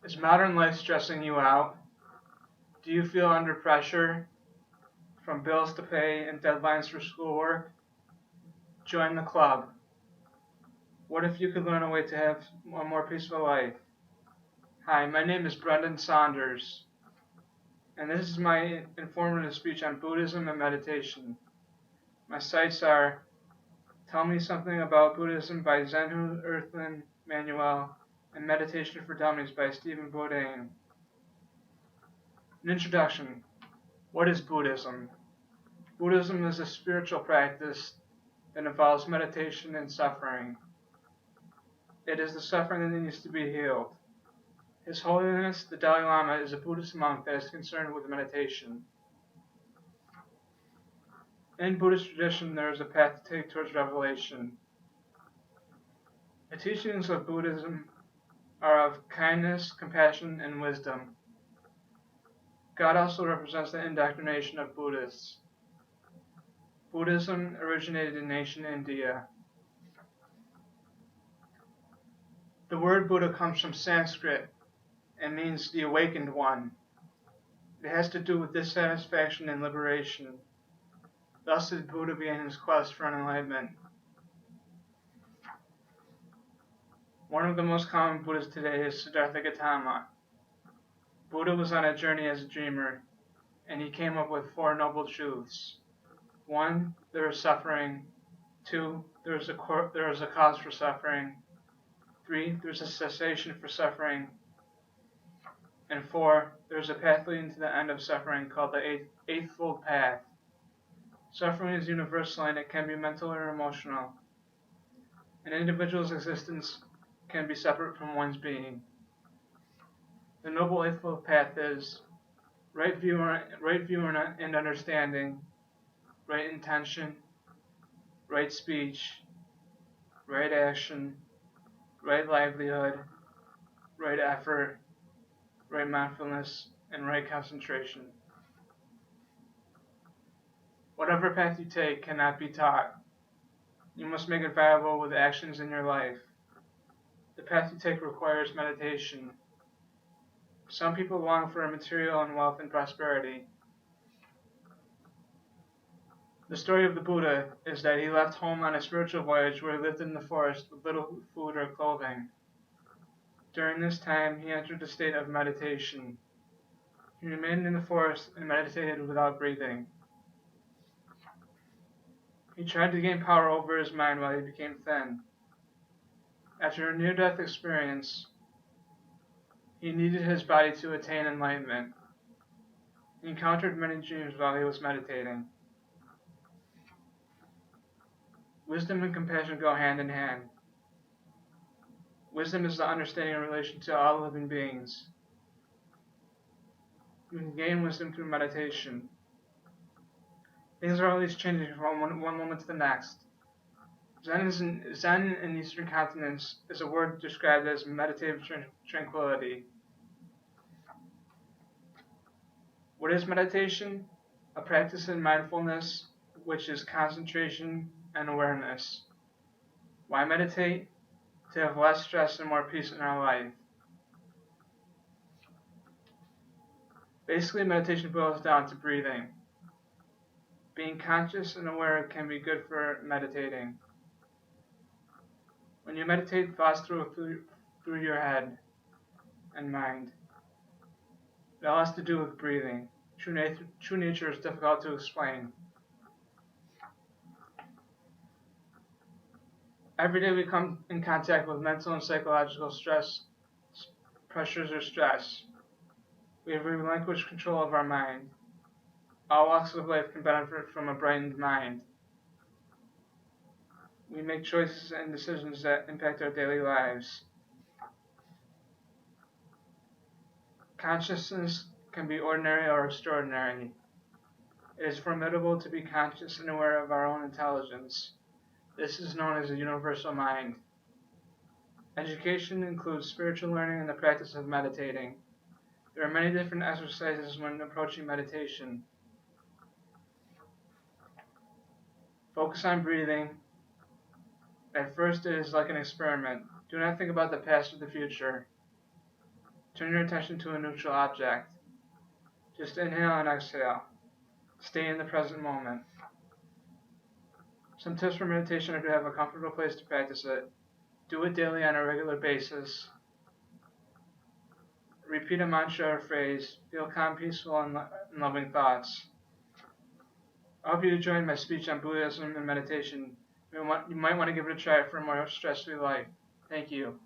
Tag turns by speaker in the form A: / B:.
A: Is modern life stressing you out? Do you feel under pressure from bills to pay and deadlines for schoolwork? Join the club. What if you could learn a way to have a more peaceful life? Hi, my name is Brendan Saunders, and this is my informative speech on Buddhism and meditation. My sites are Tell Me Something About Buddhism by Zenhu Earthlyn Manuel and Meditation for Dummies by Stephen Bourdain. An introduction. What is Buddhism? Buddhism is a spiritual practice that involves meditation and suffering. It is the suffering that needs to be healed. His Holiness the Dalai Lama is a Buddhist monk that is concerned with meditation. In Buddhist tradition, there is a path to take towards revelation. The teachings of Buddhism are of kindness, compassion, and wisdom. God also represents the indoctrination of Buddhists. Buddhism originated in ancient India. The word Buddha comes from Sanskrit and means the awakened one. It has to do with dissatisfaction and liberation. Thus did Buddha began his quest for enlightenment. One of the most common Buddhas today is Siddhartha Gautama. Buddha was on a journey as a dreamer, and he came up with 4 noble truths. 1. There is suffering. 2. There is a cause for suffering. 3. There is a cessation for suffering. And 4. There is a path leading to the end of suffering called the Eightfold Path. Suffering is universal and it can be mental or emotional. An individual's existence can be separate from one's being. The Noble Eightfold Path is right view and understanding, right intention, right speech, right action, right livelihood, right effort, right mindfulness, and right concentration. Whatever path you take cannot be taught. You must make it viable with actions in your life. The path you take requires meditation. Some people long for material and wealth and prosperity. The story of the Buddha is that he left home on a spiritual voyage where he lived in the forest with little food or clothing. During this time, he entered a state of meditation. He remained in the forest and meditated without breathing. He tried to gain power over his mind while he became thin. After a near-death experience, he needed his body to attain enlightenment. He encountered many dreams while he was meditating. Wisdom and compassion go hand in hand. Wisdom is the understanding in relation to all living beings. You can gain wisdom through meditation. Things are always changing from one moment to the next. Zen in Eastern continents is a word described as meditative tranquility. What is meditation? A practice in mindfulness, which is concentration and awareness. Why meditate? To have less stress and more peace in our life. Basically, meditation boils down to breathing. Being conscious and aware can be good for meditating. When you meditate, thoughts through your head and mind. It all has to do with breathing. True nature is difficult to explain. Every day we come in contact with mental and psychological pressures or stress. We have relinquished control of our mind. All walks of life can benefit from a brightened mind. We make choices and decisions that impact our daily lives. Consciousness can be ordinary or extraordinary. It is formidable to be conscious and aware of our own intelligence. This is known as a universal mind. Education includes spiritual learning and the practice of meditating. There are many different exercises when approaching meditation. Focus on breathing. At first, it is like an experiment. Do not think about the past or the future. Turn your attention to a neutral object. Just inhale and exhale. Stay in the present moment. Some tips for meditation are to have a comfortable place to practice it. Do it daily on a regular basis. Repeat a mantra or phrase. Feel calm, peaceful, and loving thoughts. I hope you enjoyed my speech on Buddhism and meditation. You might want to give it a try for a more stress-free life. Thank you.